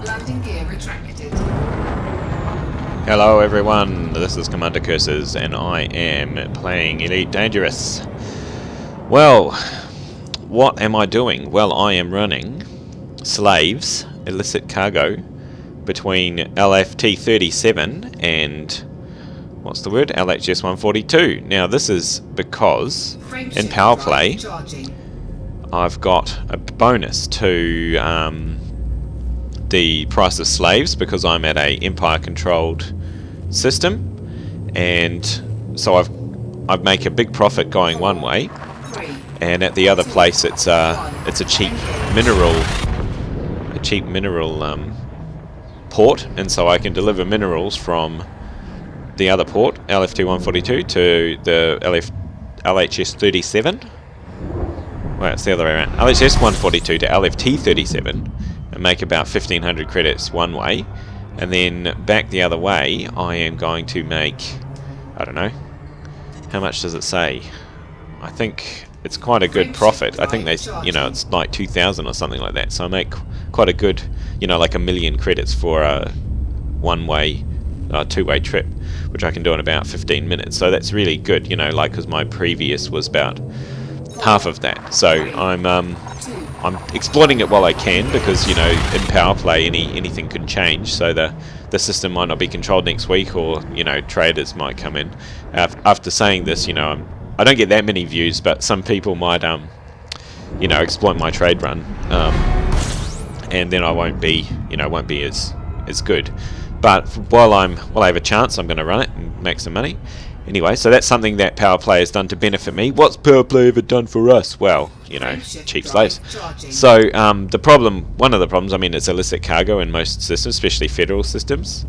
Landing gear retracted. Hello everyone, this is Commander Curses and I am playing Elite Dangerous. Well, what am I doing? Well, I am running slaves, illicit cargo, between LFT-37 and, what's the word? LHS-142. Now this is because in Powerplay I've got a bonus to the price of slaves because I'm at a Empire controlled system, and so I make a big profit going one way, and at the other place it's a cheap mineral port, and so I can deliver minerals from the other port, LFT-142, to the LHS-37. Well, it's the other way around. LHS-142 to LFT-37, and make about 1,500 credits one way, and then back the other way I am going to make, I don't know, how much does it say? I think it's quite a good profit. I think they, it's like 2,000 or something like that, so I make quite a good, like 1,000,000 credits for a one-way, two-way trip, which I can do in about 15 minutes, so that's really good, because my previous was about half of that, so I'm exploiting it while I can, because in Powerplay anything can change, so the system might not be controlled next week, or traders might come in. After saying this, I don't get that many views, but some people might exploit my trade run, and then I won't be as good. But while I have a chance, I'm going to run it and make some money. Anyway, so that's something that Powerplay has done to benefit me. What's Powerplay ever done for us? Well, cheap slaves. So one of the problems, it's illicit cargo in most systems, especially federal systems.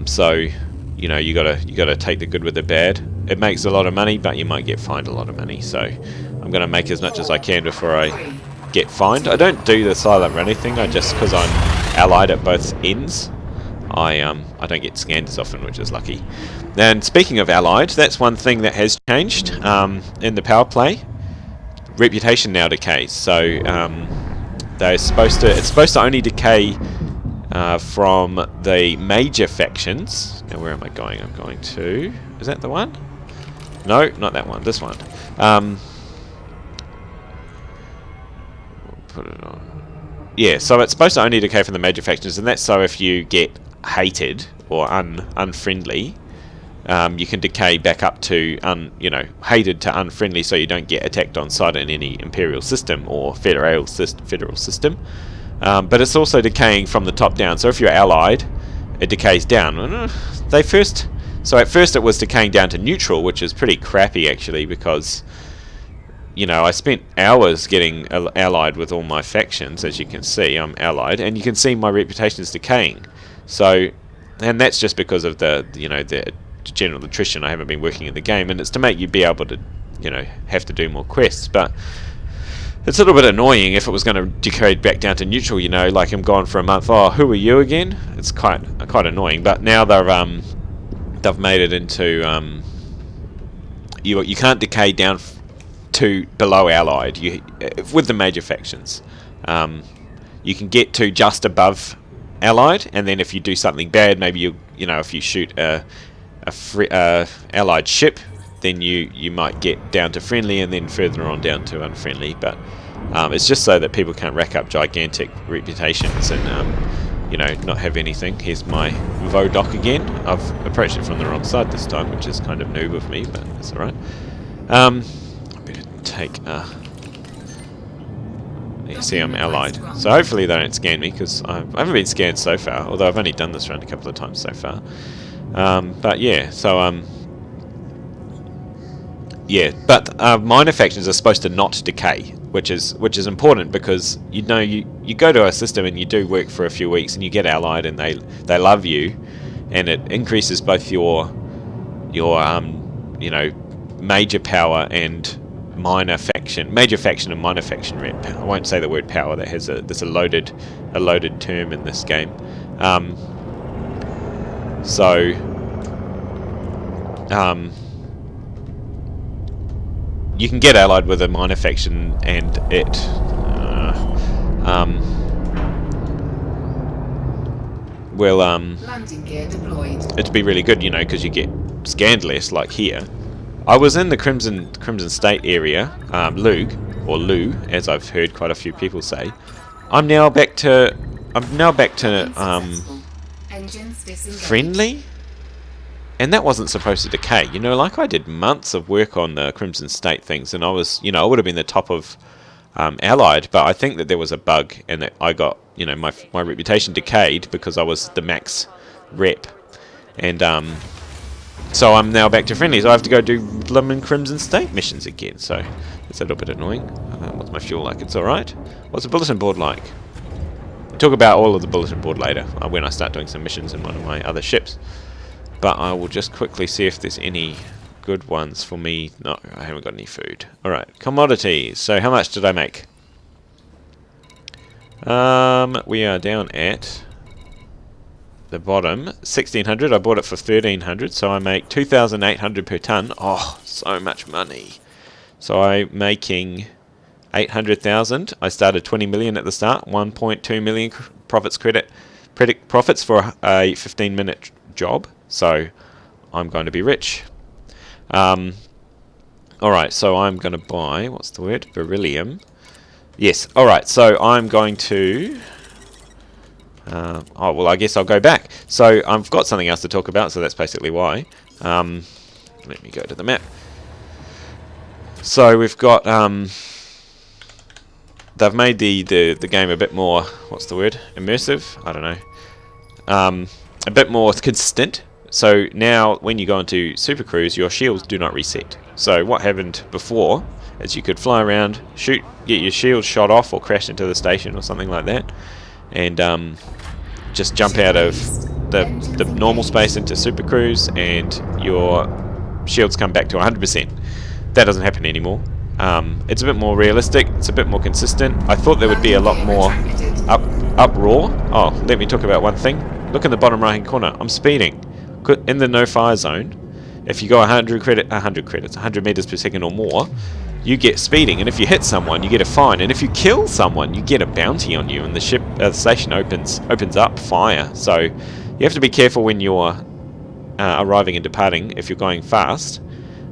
So you gotta take the good with the bad. It makes a lot of money, but you might get fined a lot of money. So I'm gonna make as much as I can before I get fined. I don't do the silent running thing. Just because I'm allied at both ends, I don't get scanned as often, which is lucky. And speaking of allied, that's one thing that has changed in the Powerplay. Reputation now decays, so it's supposed to only decay from the major factions. Now where am I going? I'm going to, is that the one? No, not that one, this one. We'll put it on. Yeah, so it's supposed to only decay from the major factions, and that's so if you get hated or unfriendly, you can decay back up to hated to unfriendly, so you don't get attacked on sight in any imperial system or federal system. But it's also decaying from the top down. So if you're allied, it decays down. So at first it was decaying down to neutral, which is pretty crappy actually, because I spent hours getting allied with all my factions. As you can see, I'm allied, and you can see my reputation is decaying. So, and that's just because of the general attrition. I haven't been working in the game, and it's to make you be able to have to do more quests. But it's a little bit annoying if it was going to decay back down to neutral, like I'm gone for a month. Oh, who are you again? It's quite annoying. But now they've made it into you can't decay down to below allied with the major factions. You can get to just above allied, and then if you do something bad, maybe if you shoot a allied ship, then you might get down to friendly, and then further on down to unfriendly. But it's just so that people can't rack up gigantic reputations and not have anything. Here's my Vodoc again. I've approached it from the wrong side this time, which is kind of noob of me, but that's alright. I better take you see I'm allied, so hopefully they don't scan me, because I haven't been scanned so far, although I've only done this round a couple of times so far. But yeah, so but minor factions are supposed to not decay, which is important, because you go to a system and you do work for a few weeks and you get allied and they love you, and it increases both your major power and major faction and minor faction rep. I won't say the word power. There's a loaded term in this game. you can get allied with a minor faction, and Landing gear deployed. it'd be really good, you know, because you get scanned less, like here. I was in the Crimson State area, Lou, as I've heard quite a few people say. I'm now back to Engines disengaged. friendly, and that wasn't supposed to decay. You know, like I did months of work on the Crimson State things, and I was, you know, I would have been the top of allied, but I think that there was a bug, and that I got, you know, my reputation decayed because I was the max rep, and so I'm now back to friendly, so I have to go do Lemon Crimson State missions again, so it's a little bit annoying. What's my fuel like? It's alright. What's the bulletin board like? I'll talk about all of the bulletin board later, when I start doing some missions in one of my other ships. But I will just quickly see if there's any good ones for me. No, I haven't got any food. Alright, commodities. So how much did I make? We are down at the bottom, 1600. I bought it for 1300, so I make 2,800 per ton. Oh, so much money. So I'm making 800,000. I started 20 million at the start. 1.2 million profits profits for a 15-minute job. So I'm going to be rich. Alright, so I'm going to buy, what's the word? Beryllium. Yes, alright, so I'm going to... oh, well, I guess I'll go back. So I've got something else to talk about, so that's basically why. Let me go to the map. So we've got... they've made the game a bit more, what's the word? Immersive? I don't know. A bit more consistent. So now when you go into Super Cruise, your shields do not reset. So what happened before is you could fly around, shoot, get your shields shot off or crash into the station or something like that, and just jump out of the normal space into Super Cruise and your shields come back to 100%. That doesn't happen anymore. It's a bit more realistic, it's a bit more consistent. I thought there would be a lot more uproar. Oh, let me talk about one thing. Look in the bottom right hand corner, I'm speeding. In the no fire zone, if you go 100 meters per second or more, you get speeding, and if you hit someone, you get a fine, and if you kill someone, you get a bounty on you, and the station opens up fire. So you have to be careful when you're arriving and departing, if you're going fast,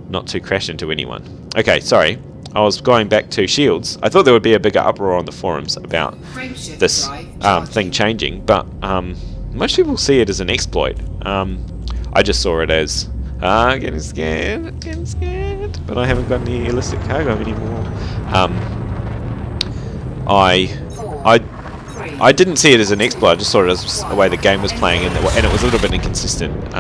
not to crash into anyone. Okay, sorry, I was going back to shields. I thought there would be a bigger uproar on the forums about this thing changing, but most people see it as an exploit. I just saw it as getting scared, but I haven't got any illicit cargo anymore. I didn't see it as an exploit. I just saw it as the way the game was playing, and it was a little bit inconsistent.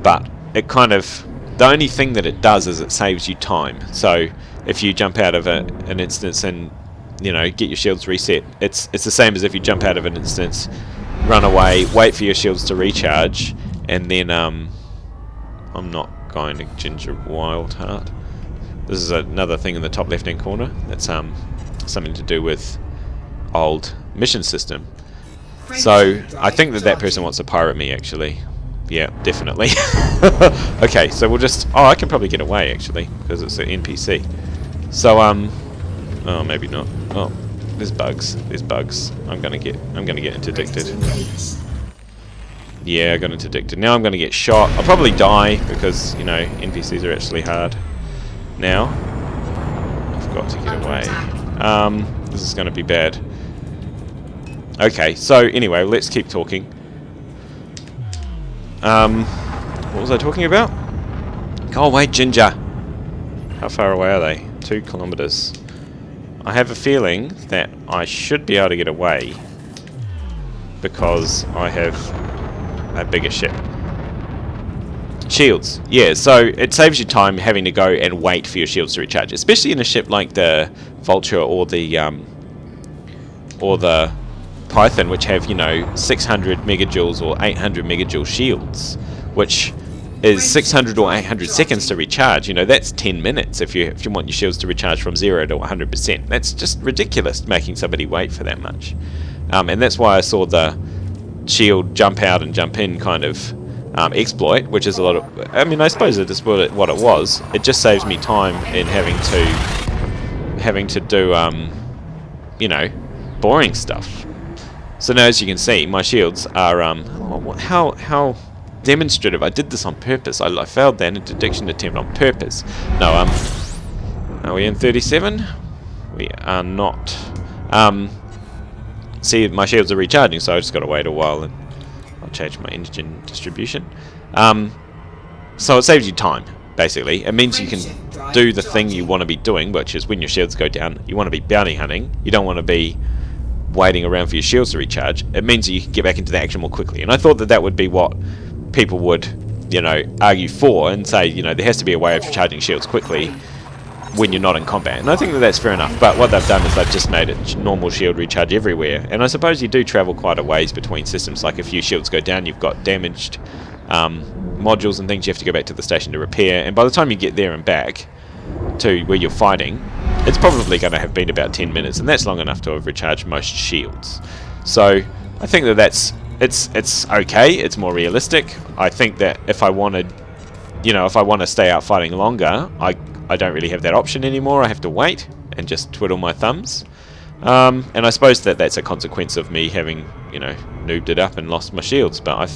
But it kind of, the only thing that it does is it saves you time. So if you jump out of an instance and, you know, get your shields reset, it's the same as if you jump out of an instance, run away, wait for your shields to recharge, and then I'm not going to Ginger Wildheart. This is another thing in the top left hand corner. That's something to do with old mission system. So I think that person wants to pirate me, actually. Yeah, definitely. Okay, so we'll just... Oh, I can probably get away, actually, because it's an NPC. So oh, maybe not. Oh, there's bugs. I'm gonna get interdicted. Yeah, I got interdicted. Now I'm gonna get shot. I'll probably die because, you know, NPCs are actually hard. Now I've got to get away. This is gonna be bad. Okay, so anyway, let's keep talking. What was I talking about? Go away, Ginger. How far away are they? 2 kilometers. I have a feeling that I should be able to get away because I have a bigger ship. Shields. Yeah, so it saves you time having to go and wait for your shields to recharge, especially in a ship like the Vulture or the Python, which have, you know, 600 megajoules or 800 megajoule shields, which is 600 or 800 seconds to recharge. You know, that's 10 minutes if you want your shields to recharge from 0 to 100%. That's just ridiculous, making somebody wait for that much. And that's why I saw the shield jump out and jump in kind of exploit, which is a lot of... I mean, I suppose it is what it was. It just saves me time in having to do, you know, boring stuff. So now, as you can see, my shields are... how demonstrative. I did this on purpose. I failed that interdiction attempt on purpose. No, are we in 37? We are not. See, my shields are recharging, so I just got to wait a while, and I'll change my engine distribution. So it saves you time, basically. It means you can do the thing you want to be doing, which is when your shields go down, you want to be bounty hunting. You don't want to be waiting around for your shields to recharge. It means that you can get back into the action more quickly. And I thought that that would be what people would, you know, argue for and say, you know, there has to be a way of charging shields quickly when you're not in combat. And I think that that's fair enough. But what they've done is they've just made it normal shield recharge everywhere. And I suppose you do travel quite a ways between systems. Like if your shields go down, you've got damaged modules and things you have to go back to the station to repair. And by the time you get there and back to where you're fighting, it's probably going to have been about 10 minutes. And that's long enough to have recharged most shields. So I think that it's okay. It's more realistic. I think that if I wanted, you know, if I want to stay out fighting longer, I don't really have that option anymore. I have to wait and just twiddle my thumbs. And I suppose that that's a consequence of me having, you know, noobed it up and lost my shields. But I'm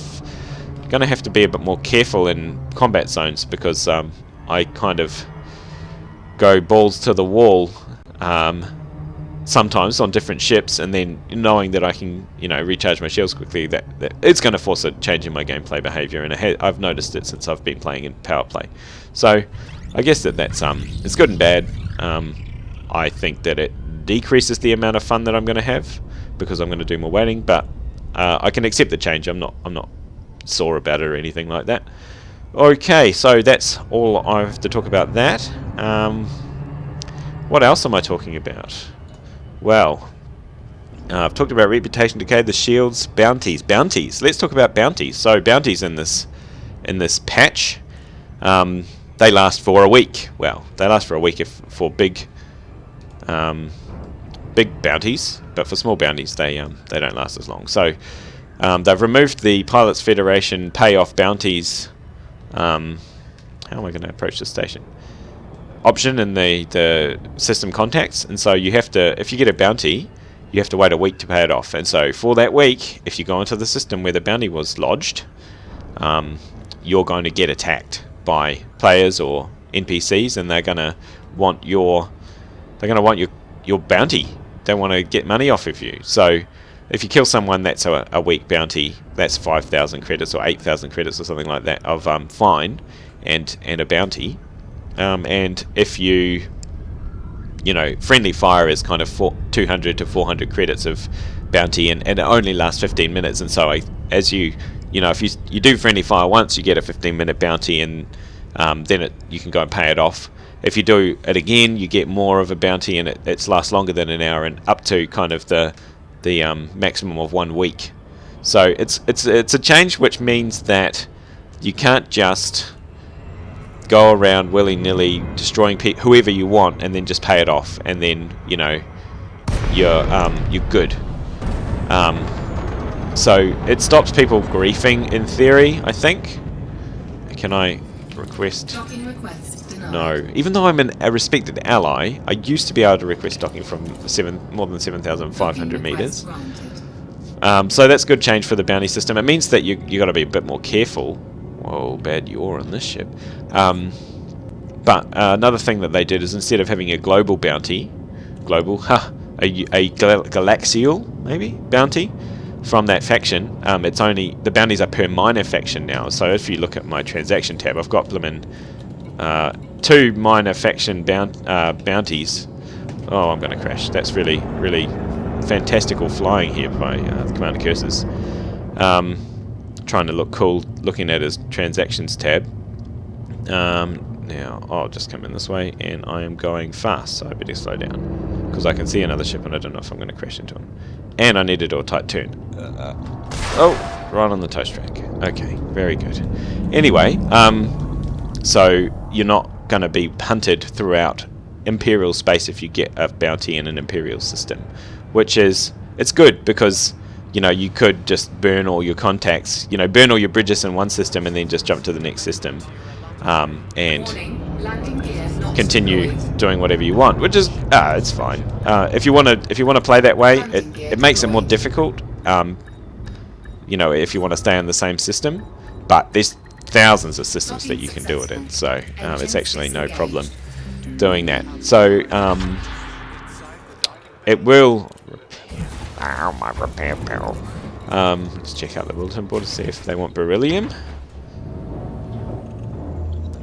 going to have to be a bit more careful in combat zones because I kind of go balls to the wall sometimes on different ships, and then knowing that I can, you know, recharge my shields quickly, that it's going to force a change in my gameplay behaviour, and I've noticed it since I've been playing in Powerplay. So I guess that's it's good and bad. I think that it decreases the amount of fun that I'm going to have because I'm going to do more waiting, but I can accept the change. I'm not sore about it or anything like that. Okay, so that's all I have to talk about that. What else am I talking about? Well, I've talked about reputation decay, the shields, bounties. Let's talk about bounties. So bounties in this patch, they last for a week. Well, they last for a week for big bounties, but for small bounties, they don't last as long. So they've removed the Pilots Federation payoff bounties. How am I going to approach the station? Option in the system contacts, and so you have to, if you get a bounty, you have to wait a week to pay it off. And so for that week, if you go into the system where the bounty was lodged, you're going to get attacked by players or NPCs, and they're going to want your bounty. They want to get money off of you. So if you kill someone that's a week bounty, that's 5,000 credits or 8,000 credits or something like that of fine and a bounty. And if you know, friendly fire is kind of 200 to 400 credits of bounty, and it only lasts 15 minutes. And so as you know, if you do friendly fire once, you get a 15-minute bounty, and then you can go and pay it off. If you do it again, you get more of a bounty, and it lasts longer than an hour, and up to kind of the maximum of 1 week. So it's a change which means that you can't just go around willy-nilly destroying whoever you want and then just pay it off, and then, you know, you're good. So it stops people griefing in theory, I think. Can I request? Docking request denied. No. Even though I'm a respected ally, I used to be able to request docking from more than 7,500 meters. So that's good change for the bounty system. It means that you got to be a bit more careful. Whoa, bad yaw on this ship. But another thing that they did is, instead of having a global bounty, a galaxial maybe bounty from that faction, it's only the bounties are per minor faction now. So if you look at my transaction tab, I've got 2 minor faction bounties. Oh, I'm going to crash. That's really, really fantastical flying here by Commander Curses. Trying to look cool looking at his transactions tab. Now I'll just come in this way, and I am going fast, so I better slow down because I can see another ship and I don't know if I'm going to crash into him. And I need to do a tight turn. Oh, right on the toast track. Okay, very good. Anyway, so you're not going to be hunted throughout Imperial space if you get a bounty in an Imperial system, which is, it's good because you know, you could just burn all your contacts, you know, burn all your bridges in one system and then just jump to the next system, and Warning, landing gear not continue deployed. doing whatever you want, which is it's fine. If you want to play that way, it makes it more difficult. You know, if you want to stay on the same system, but there's thousands of systems that you can do it in, so it's actually no problem doing that. So it will. Ow, my repair barrel. Let's check out the bulletin board to see if they want beryllium.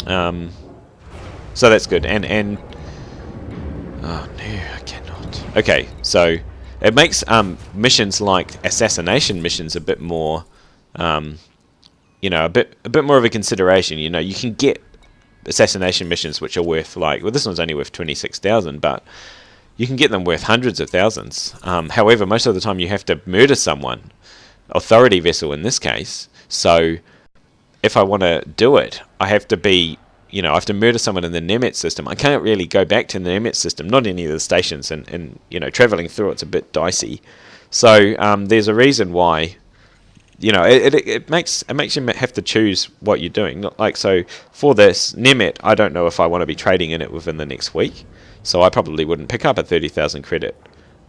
So that's good. And oh no, I cannot. Okay, so it makes missions like assassination missions a bit more, you know, a bit more of a consideration. You know, you can get assassination missions which are worth, like, well, this one's only worth 26,000, but you can get them worth hundreds of thousands. However, most of the time you have to murder someone, authority vessel in this case. So if I want to do it, I have to be, you know, I have to murder someone in the Nemet system. I can't really go back to the Nemet system, not any of the stations, and you know, traveling through it's a bit dicey. So there's a reason why, you know, it makes you have to choose what you're doing. Not like, so for this Nemet, I don't know if I want to be trading in it within the next week, so I probably wouldn't pick up a 30,000 credit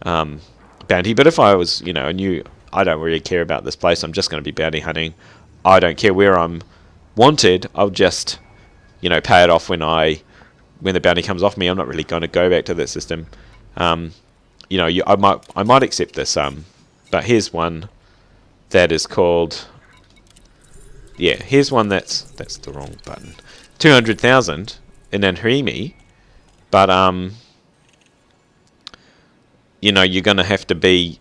bounty. But if I was, you know, knew I don't really care about this place, I'm just going to be bounty hunting, I don't care where I'm wanted, I'll just, you know, pay it off when the bounty comes off me. I'm not really going to go back to that system. You know, I might accept this. But here's one that is called. Yeah, here's one that's the wrong button. 200,000 in Anhrimi, but you know, you're going to have to be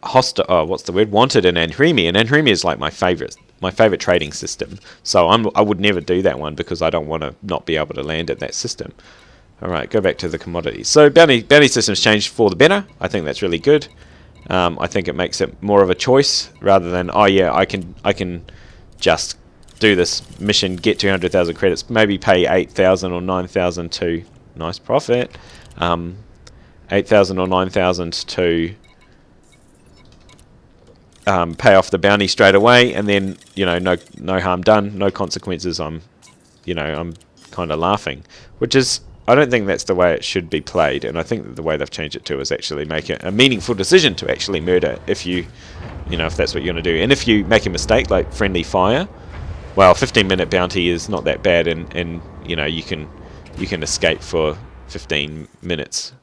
hostile. Oh, what's the word? Wanted in Anhrimi, and Anhrimi is like my favorite trading system. So I would never do that one because I don't want to not be able to land at that system. All right, go back to the commodities. So bounty systems changed for the better. I think that's really good. I think it makes it more of a choice rather than, oh yeah, I can just do this mission, get 200,000 credits, maybe pay 8,000 or 9,000 to, nice profit, 8,000 or 9,000 to pay off the bounty straight away, and then, you know, no harm done, no consequences. I'm kind of laughing, which is, I don't think that's the way it should be played, and I think that the way they've changed it to is actually make it a meaningful decision to actually murder if if that's what you're going to do. And if you make a mistake like friendly fire, well, 15-minute bounty is not that bad, and you know, you can escape for 15 minutes.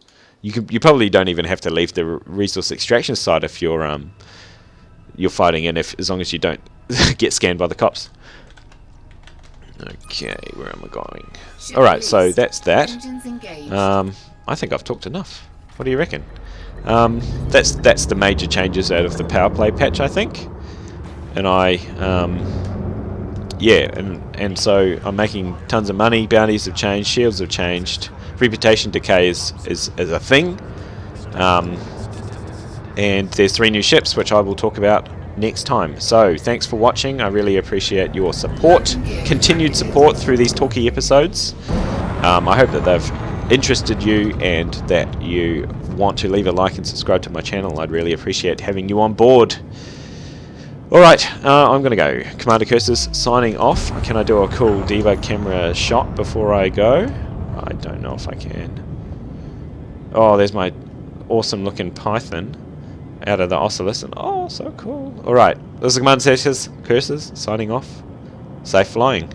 You probably don't even have to leave the resource extraction site if you're fighting in, as long as you don't get scanned by the cops. Okay, where am I going? Alright, so that's that. I think I've talked enough. What do you reckon? That's the major changes out of the Powerplay patch, I think. And and so I'm making tons of money, bounties have changed, shields have changed, reputation decay is a thing. And there's 3 new ships, which I will talk about next time. So thanks for watching. I really appreciate your support, continued support through these talky episodes. I hope that they've interested you and that you want to leave a like and subscribe to my channel. I'd really appreciate having you on board. Alright, I'm going to go. Commander Curses signing off. Can I do a cool debug camera shot before I go? I don't know if I can. Oh, there's my awesome looking Python out of the Oculus, and oh, so cool. Alright, this is Commander Curses signing off. Safe flying.